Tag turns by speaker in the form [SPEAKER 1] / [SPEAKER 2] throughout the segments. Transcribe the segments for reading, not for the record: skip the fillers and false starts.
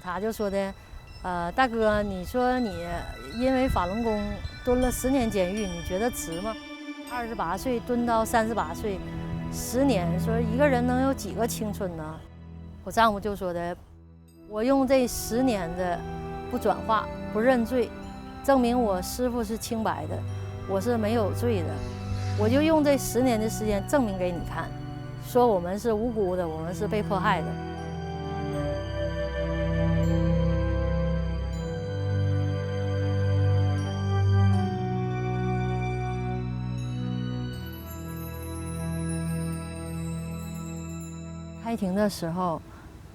[SPEAKER 1] 他就说的，大哥，你说你因为法轮功蹲了10年监狱，你觉得值吗？28岁蹲到38岁，10年，说一个人能有几个青春呢？我丈夫就说的，我用这10年的不转化、不认罪，证明我师父是清白的，我是没有罪的。我就用这10年的时间证明给你看，说我们是无辜的，我们是被迫害的。开庭的时候，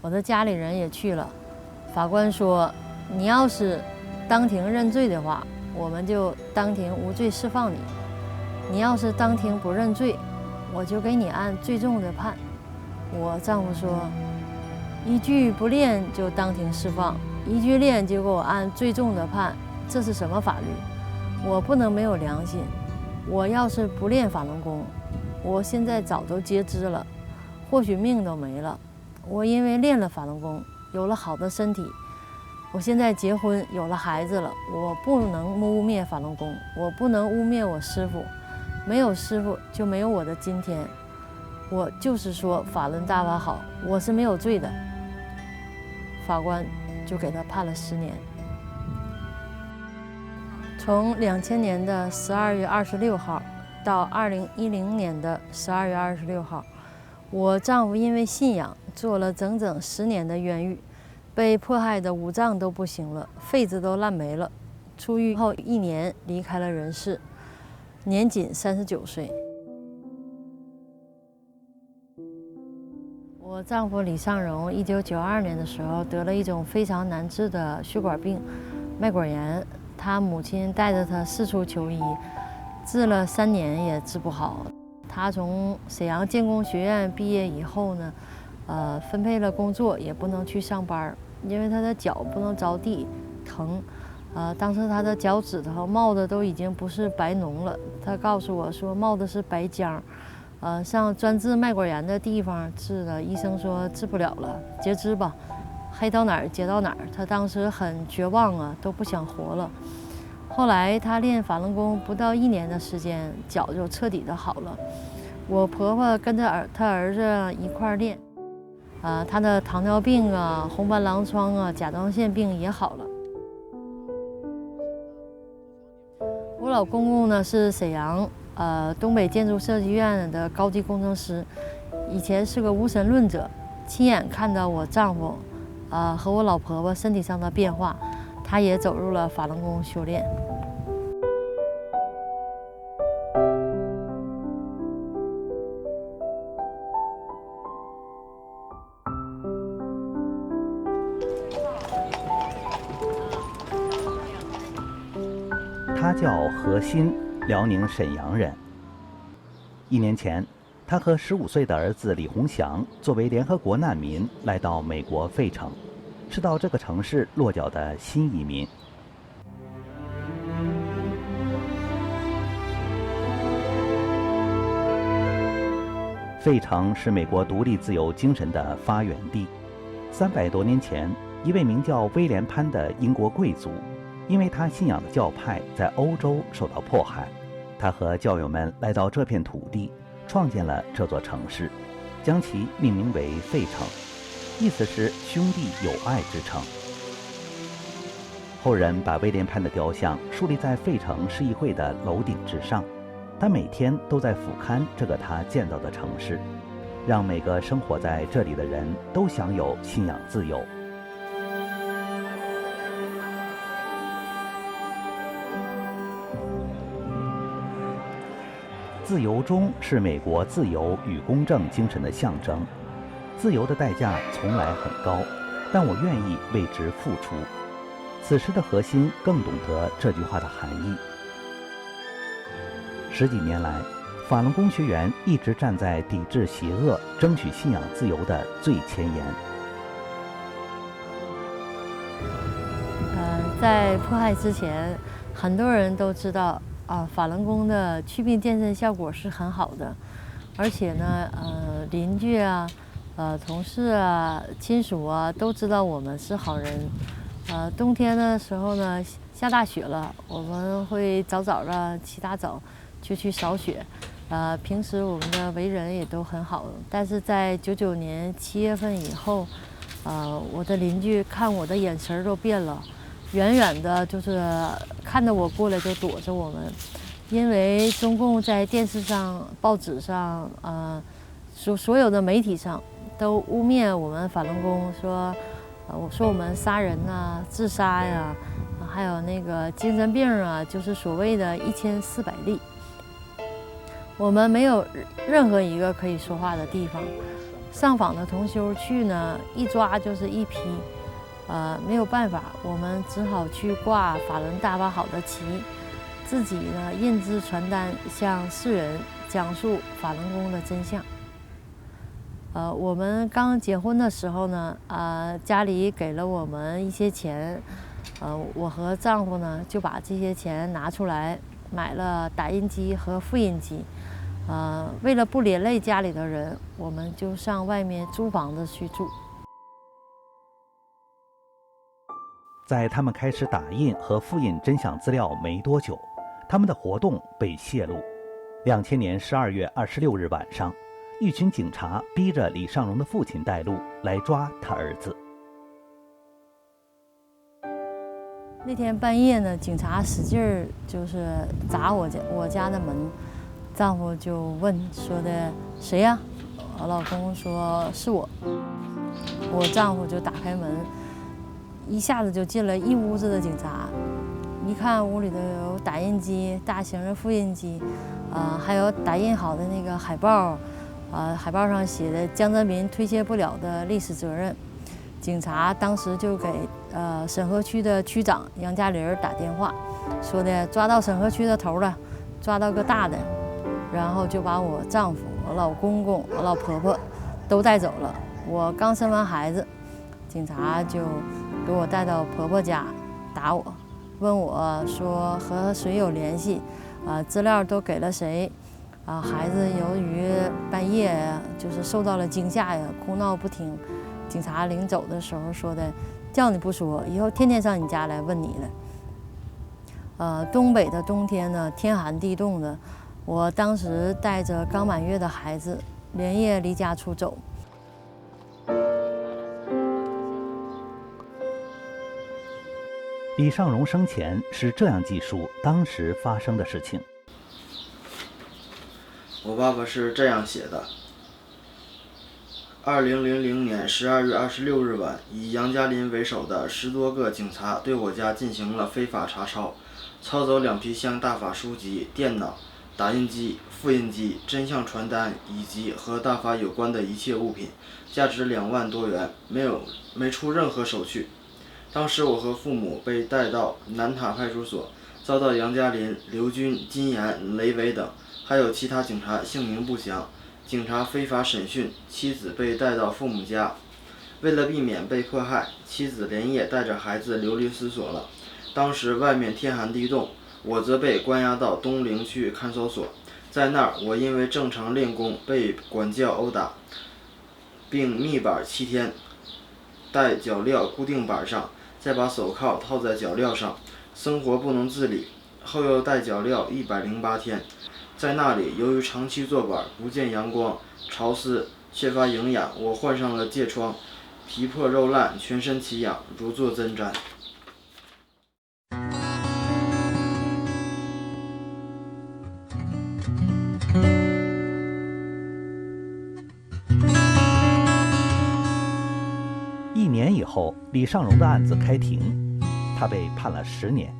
[SPEAKER 1] 我的家里人也去了。法官说：“你要是当庭认罪的话，我们就当庭无罪释放你；你要是当庭不认罪，我就给你按最重的判。”我丈夫说：“一句不练就当庭释放，一句练就给我按最重的判，这是什么法律？我不能没有良心。我要是不练法轮功，我现在早都截肢了。”或许命都没了。我因为练了法轮功，有了好的身体，我现在结婚有了孩子了，我不能污蔑法轮功，我不能污蔑我师父，没有师父就没有我的今天。我就是说法轮大法好，我是没有罪的。法官就给他判了10年。从2000年的12月26号到2010年的12月26号。我丈夫因为信仰坐了整整10年的冤狱，被迫害的5脏都不行了，肺子都烂没了。出狱后1年离开了人世，年仅39岁。我丈夫李尚荣1992年的时候得了一种非常难治的血管病——脉管炎，他母亲带着他四处求医，治了3年也治不好。他从沈阳建工学院毕业以后呢，分配了工作，也不能去上班，因为他的脚不能着地，疼。当时他的脚趾头冒的都已经不是白脓了，他告诉我说冒的是白浆。上专治脉管炎的地方治了，医生说治不了了，截肢吧，黑到哪儿截到哪儿。他当时很绝望啊，都不想活了。后来他练法轮功不到1年的时间，脚就彻底的好了。我婆婆跟他儿子一块儿练，他的糖尿病啊、红斑狼疮啊、甲状腺病也好了。我老公公呢是沈阳东北建筑设计院的高级工程师，以前是个无神论者，亲眼看到我丈夫和我老婆婆身体上的变化，他也走入了法轮功修炼。
[SPEAKER 2] 他叫何鑫，辽宁沈阳人。1年前，他和15岁的儿子李洪祥作为联合国难民来到美国费城，是到这个城市落脚的新移民。费城是美国独立自由精神的发源地。300多年前，一位名叫威廉潘的英国贵族，因为他信仰的教派在欧洲受到迫害，他和教友们来到这片土地，创建了这座城市，将其命名为费城，意思是兄弟友爱之城。后人把威廉潘的雕像树立在费城市议会的楼顶之上，他每天都在俯瞰这个他建造的城市，让每个生活在这里的人都享有信仰自由。自由钟是美国自由与公正精神的象征，自由的代价从来很高，但我愿意为之付出。此时的何鑫更懂得这句话的含义。10几年来，法轮功学员一直站在抵制邪恶、争取信仰自由的最前沿。
[SPEAKER 1] 在迫害之前，很多人都知道法轮功的祛病健身效果是很好的，而且呢，邻居啊，同事啊、亲属啊都知道我们是好人。冬天的时候呢，下大雪了，我们会早早的起大早就去扫雪。平时我们的为人也都很好，但是在99年7月份以后，我的邻居看我的眼神都变了，远远的就是看着我过来就躲着我们，因为中共在电视上、报纸上，所有的媒体上都污蔑我们法轮功，我说我们杀人啊、自杀呀，还有那个精神病啊，就是所谓的1400例。我们没有任何一个可以说话的地方。上访的同修去呢，一抓就是一批，没有办法，我们只好去挂法轮大法好的旗，自己呢印制传单，向世人讲述法轮功的真相。我们刚结婚的时候呢，家里给了我们一些钱，我和丈夫呢就把这些钱拿出来买了打印机和复印机。为了不连累家里的人，我们就上外面租房子去住。
[SPEAKER 2] 在他们开始打印和复印真相资料没多久，他们的活动被泄露。2000年12月26日晚上，一群警察逼着李尚荣的父亲带路来抓他儿子。
[SPEAKER 1] 那天半夜呢，警察使劲儿就是砸我家的门。丈夫就问说的谁呀？我老公说是我。我丈夫就打开门，一下子就进了一屋子的警察。一看屋里头有打印机、大型的复印机，还有打印好的那个海报，海报上写的江泽民推卸不了的历史责任。警察当时就给沈河区的区长杨嘉林打电话，说的抓到沈河区的头了，抓到个大的。然后就把我丈夫、我老公公、我老婆婆都带走了。我刚生完孩子，警察就给我带到婆婆家，打我，问我说和谁有联系，资料都给了谁，孩子由于半夜就是受到了惊吓呀，哭闹不停。警察临走的时候说的，叫你不说，以后天天上你家来问你了。东北的冬天呢，天寒地冻的。我当时带着刚满月的孩子，连夜离家出走。
[SPEAKER 2] 李尚荣生前是这样记述当时发生的事情。
[SPEAKER 3] 我爸爸是这样写的：2000年12月26日晚，以杨嘉林为首的10多个警察对我家进行了非法查抄，抄走2批箱大法书籍、电脑、打印机、复印机、真相传单以及和大法有关的一切物品，价值2万多元，没出任何手续。当时我和父母被带到南塔派出所，遭到杨嘉林、刘军、金岩、雷伟等，还有其他警察姓名不详。警察非法审讯，妻子被带到父母家。为了避免被迫害，妻子连夜带着孩子流离失所了。当时外面天寒地冻，我则被关押到东陵区看守所。在那儿，我因为正常练功被管教殴打，并密板7天，带脚镣固定板上，再把手铐套在脚镣上，生活不能自理。后又带脚镣108天，在那里由于长期坐板，不见阳光，潮湿，缺乏营养，我患上了疥疮，皮破肉烂，全身奇痒，如坐针毡。
[SPEAKER 2] 1年以后，李尚荣的案子开庭，他被判了10年。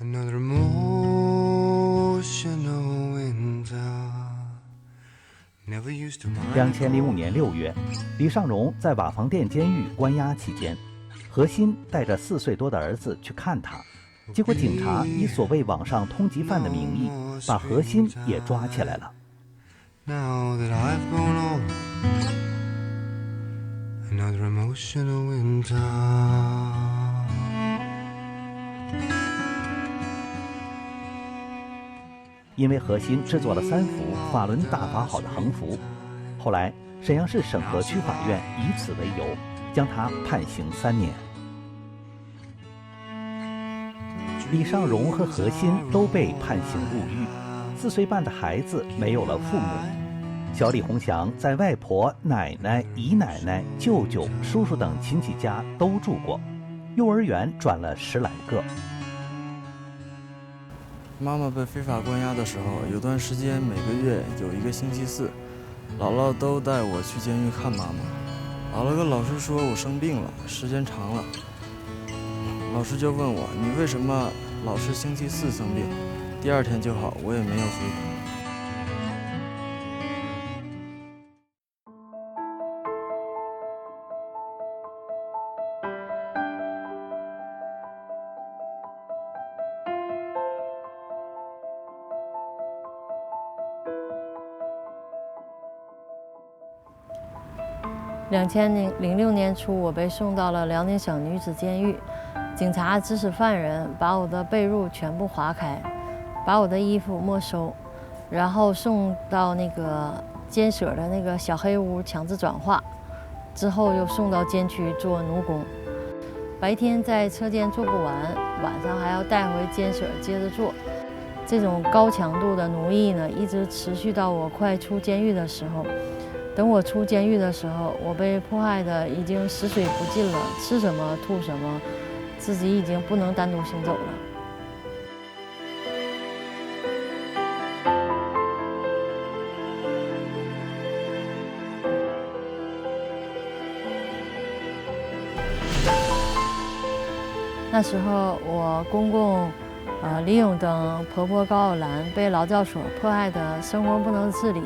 [SPEAKER 2] 2005年6月，李尚荣在瓦房店监狱关押期间，何鑫带着4岁多的儿子去看他，结果警察以所谓网上通缉犯的名义，把何鑫也抓起来了。
[SPEAKER 4] Now that I've grown old, another emotional winter.
[SPEAKER 2] 因为何心制作了3幅法轮大法好的横幅。后来，沈阳市沈河区法院以此为由，将他判刑3年。李尚荣和何心都被判刑入狱，4岁半的孩子没有了父母。小李洪祥在外婆、奶奶、姨奶奶、舅舅、叔叔等亲戚家都住过，幼儿园转了10来个。
[SPEAKER 3] 妈妈被非法关押的时候，有段时间每个月有1个星期四，姥姥都带我去监狱看妈妈。姥姥跟老师说我生病了，时间长了。老师就问我，你为什么老是星期四生病，第2天就好？我也没有回答。
[SPEAKER 1] 2006年初，我被送到了辽宁省女子监狱。警察指使犯人把我的被褥全部划开，把我的衣服没收，然后送到那个监舍的那个小黑屋强制转化，之后又送到监区做奴工。白天在车间做不完，晚上还要带回监舍接着做。这种高强度的奴役呢，一直持续到我快出监狱的时候。等我出监狱的时候，我被迫害的已经食水不进了，吃什么吐什么，自己已经不能单独行走了。那时候我公公李永登、婆婆高晓兰被劳教所迫害的生活不能自理。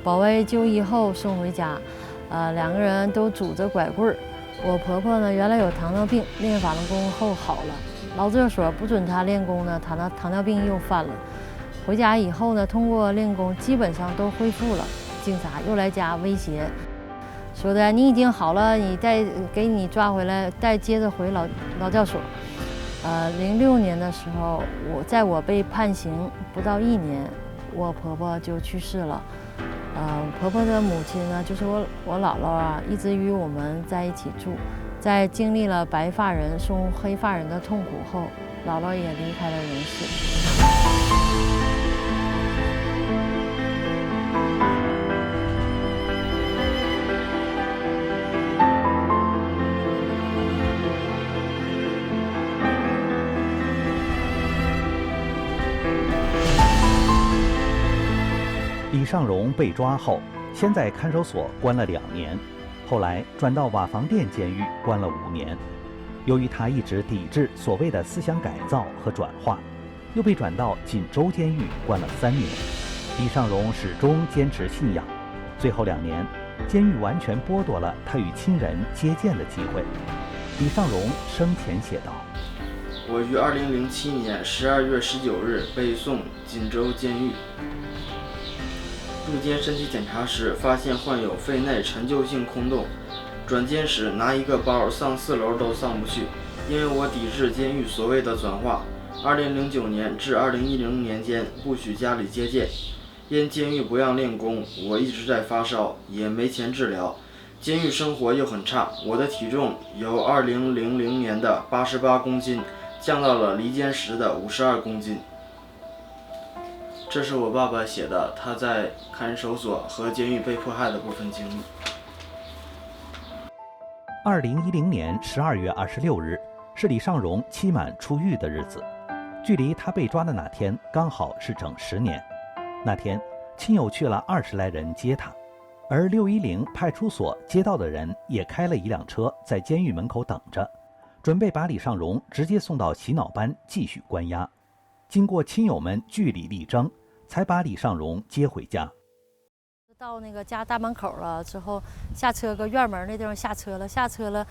[SPEAKER 1] 保卫就医后送回家，2个人都拄着拐棍儿。我婆婆呢，原来有糖尿病，练法轮功后好了。劳教所不准她练功呢，糖尿病又犯了。回家以后呢，通过练功基本上都恢复了。警察又来家威胁，说的你已经好了，你再给你抓回来，再接着回劳教所。06年的时候，我被判刑不到1年，我婆婆就去世了。婆婆的母亲呢，就是我姥姥啊，一直与我们在一起住。在经历了白发人送黑发人的痛苦后，姥姥也离开了人世。
[SPEAKER 2] 李尚荣被抓后，先在看守所关了2年，后来转到瓦房店监狱关了5年。由于他一直抵制所谓的思想改造和转化，又被转到锦州监狱关了3年。李尚荣始终坚持信仰，最后2年，监狱完全剥夺了他与亲人接见的机会。李尚荣生前写道：“
[SPEAKER 3] 我于2007年12月19日被送锦州监狱。入监身体检查时，发现患有肺内陈旧性空洞。转监时拿一个包上4楼都上不去，因为我抵制监狱所谓的转化。2009年至2010年间不许家里接见，因监狱不让练功，我一直在发烧，也没钱治疗。监狱生活又很差，我的体重由2000年的88公斤降到了离监时的52公斤。”这是我爸爸写的，他在看守所和监狱被迫害的部分经历。
[SPEAKER 2] 2010年12月26日是李尚荣期满出狱的日子，距离他被抓的那天刚好是整10年。那天，亲友去了20来人接他，而610派出所接到的人也开了1辆车在监狱门口等着，准备把李尚荣直接送到洗脑班继续关押。经过亲友们据理力争，才把李尚荣接回家。
[SPEAKER 1] 到那个家大门口了之后，下车搁院门那地方下车了，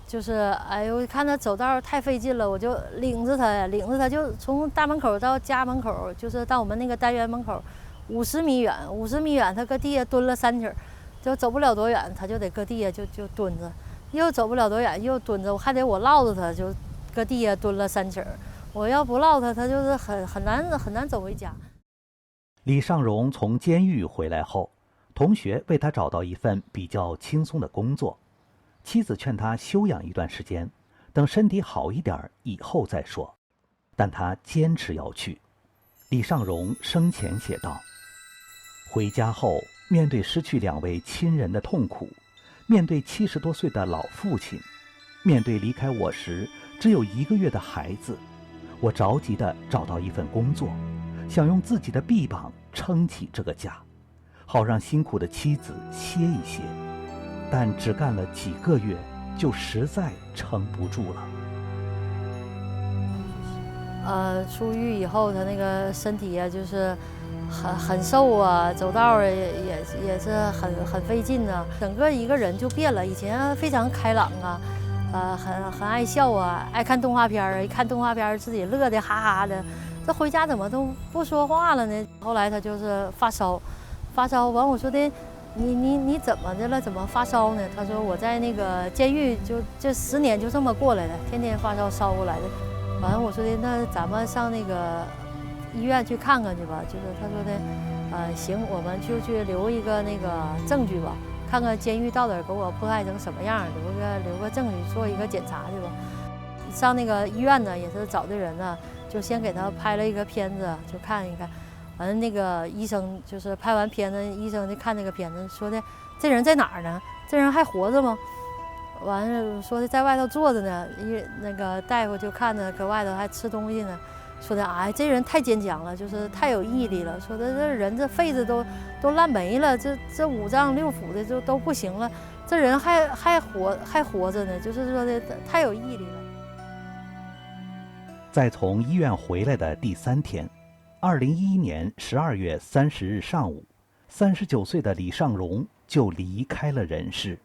[SPEAKER 1] 就是哎呦，看他走道太费劲了，我就领着他就从大门口到家门口，就是到我们那个单元门口50米远，他搁地下蹲了3天，就走不了多远，他就得搁地下就蹲着，又走不了多远又蹲着，我还得我唠着他，就搁地下蹲了3天，我要不唠他，他就是很难走回家。
[SPEAKER 2] 李尚荣从监狱回来后，同学为他找到一份比较轻松的工作，妻子劝他休养一段时间，等身体好一点以后再说，但他坚持要去。李尚荣生前写道：回家后，面对失去2位亲人的痛苦，面对70多岁的老父亲，面对离开我时只有1个月的孩子，我着急地找到一份工作，想用自己的臂膀撑起这个家，好让辛苦的妻子歇一歇，但只干了几个月，就实在撑不住了。
[SPEAKER 1] 出狱以后，他那个身体啊，就是很瘦啊，走道也是很费劲啊，整个一个人就变了。以前非常开朗啊，很爱笑啊，爱看动画片儿，一看动画片儿自己乐得哈哈的。这回家怎么都不说话了呢？后来他就是发烧完，我说的你怎么的了？怎么发烧呢？他说我在那个监狱就这10年就这么过来的，天天发烧烧过来的。完了我说的那咱们上那个医院去看看去吧。就是他说的行，我们就去留一个那个证据吧，看看监狱到底给我迫害成什么样，留个证据，做一个检查去吧。上那个医院呢，也是找的人呢，就先给他拍了一个片子，就看一看。完了那个医生就是拍完片子，医生就看那个片子，说的这人在哪儿呢？这人还活着吗？完了说的在外头坐着呢，那个大夫就看着搁外头还吃东西呢，说的哎这人太坚强了，就是太有毅力了，说的这人这肺子都烂没了，这5脏6腑的就都不行了，这人还活着呢，就是说的太有毅力了。
[SPEAKER 2] 在从医院回来的第3天，2011年12月30日上午，39岁的李尚荣就离开了人世。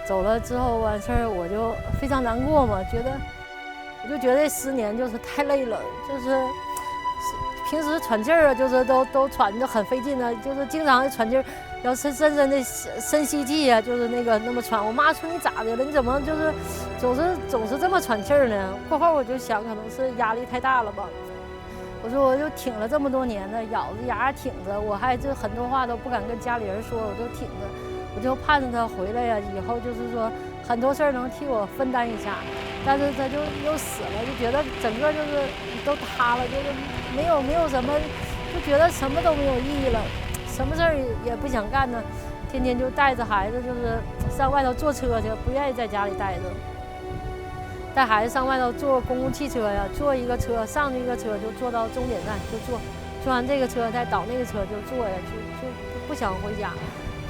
[SPEAKER 1] 走了之后完事儿，我就非常难过嘛，我就觉得10年就是太累了，就是平时喘气儿啊，就是都喘得很费劲啊，就是经常喘气儿，要深深的深吸气啊，就是那么喘。我妈说你咋的了？你怎么就是总是这么喘气儿呢？过后我就想，可能是压力太大了吧。我说我就挺了这么多年的，咬着牙挺着，我还就很多话都不敢跟家里人说，我就挺着。我就盼着他回来呀，以后就是说很多事儿能替我分担一下，但是他就又死了，就觉得整个就是都塌了，就是没有什么，就觉得什么都没有意义了，什么事儿也不想干呢，天天就带着孩子就是上外头坐车去，不愿意在家里待着，带孩子上外头坐公共汽车呀，坐一个车上一个车就坐到终点站就坐完这个车再倒那个车就坐呀，就不想回家。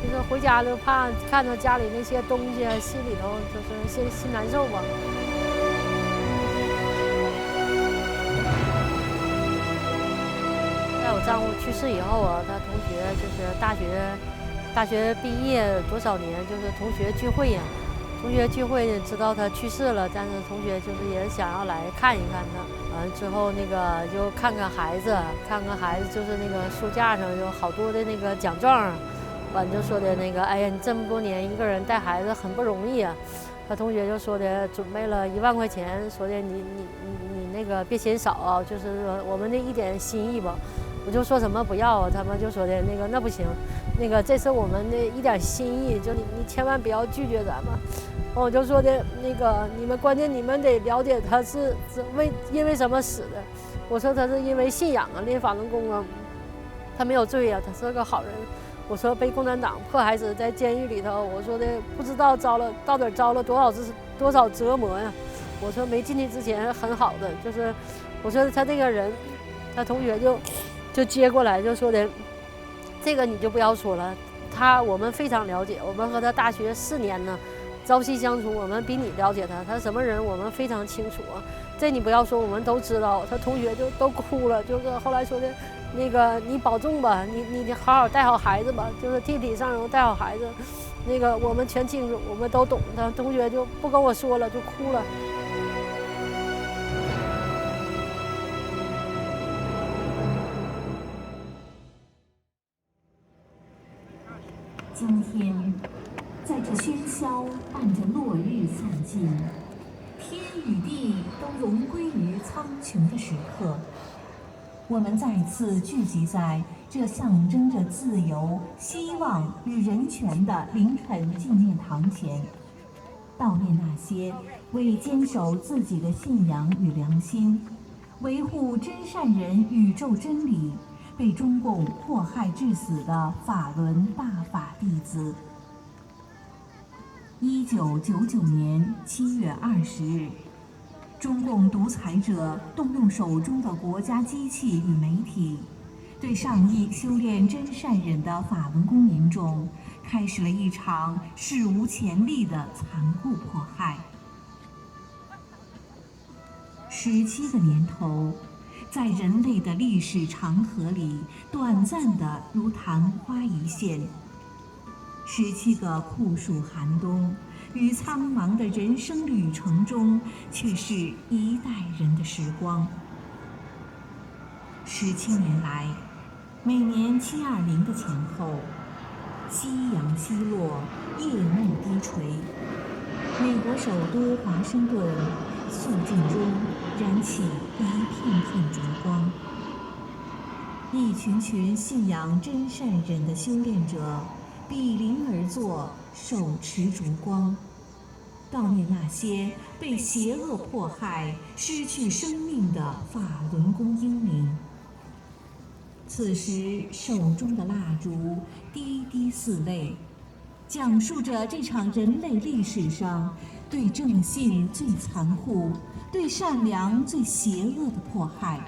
[SPEAKER 1] 就是回家就怕看到家里那些东西，心里头就是心难受吧。在我丈夫去世以后啊，他同学就是大学毕业多少年，就是同学聚会呀，同学聚会知道他去世了，但是同学就是也想要来看一看他。完了之后那个就看看孩子，就是那个书架上有好多的那个奖状。完就说的那个，哎呀，你这么多年一个人带孩子很不容易啊。他同学就说的，准备了1万块钱，说的你那个别嫌少，就是说我们的一点心意吧。我就说什么不要啊，他们就说的那不行，那个这是我们的一点心意，就你千万不要拒绝咱们。我就说的那个关键你们得了解他是因为什么死的。我说他是因为信仰啊，练法轮功啊，他没有罪啊，他是个好人。我说被共产党迫害死在监狱里头，我说的不知道到底遭了多少折磨呀。我说没进去之前很好的，就是我说他这个人，他同学就接过来就说的，这个你就不要说了，我们非常了解，我们和他大学4年呢，朝夕相处，我们比你了解他什么人我们非常清楚，这你不要说，我们都知道。他同学就都哭了，就是后来说的。那个你保重吧，你好好带好孩子吧，就是替李尚荣带好孩子。那个我们全清楚，我们都懂。他同学就不跟我说了，就哭了。
[SPEAKER 5] 今天，在这喧嚣伴着落日散尽，天与地都融归于苍穹的时刻，我们再次聚集在这象征着自由、希望与人权的凌晨纪念堂前，悼念那些为坚守自己的信仰与良心，维护真善人宇宙真理，被中共迫害致死的法轮大法弟子。1999年7月20日，中共独裁者动用手中的国家机器与媒体，对上亿修炼真善忍的法轮功民众开始了一场史无前例的残酷迫害。17个年头，在人类的历史长河里，短暂的如昙花一现。17个酷暑寒冬，于苍茫的人生旅程中，却是一代人的时光。17年来，每年720的前后，夕阳西落，夜幕低垂，美国首都华盛顿肃静中燃起一片片烛光。一群群信仰真善忍的修炼者比邻而坐，手持烛光，悼念那些被邪恶迫害、失去生命的法轮功英灵。此时，手中的蜡烛滴滴似泪，讲述着这场人类历史上对正信最残酷、对善良最邪恶的迫害。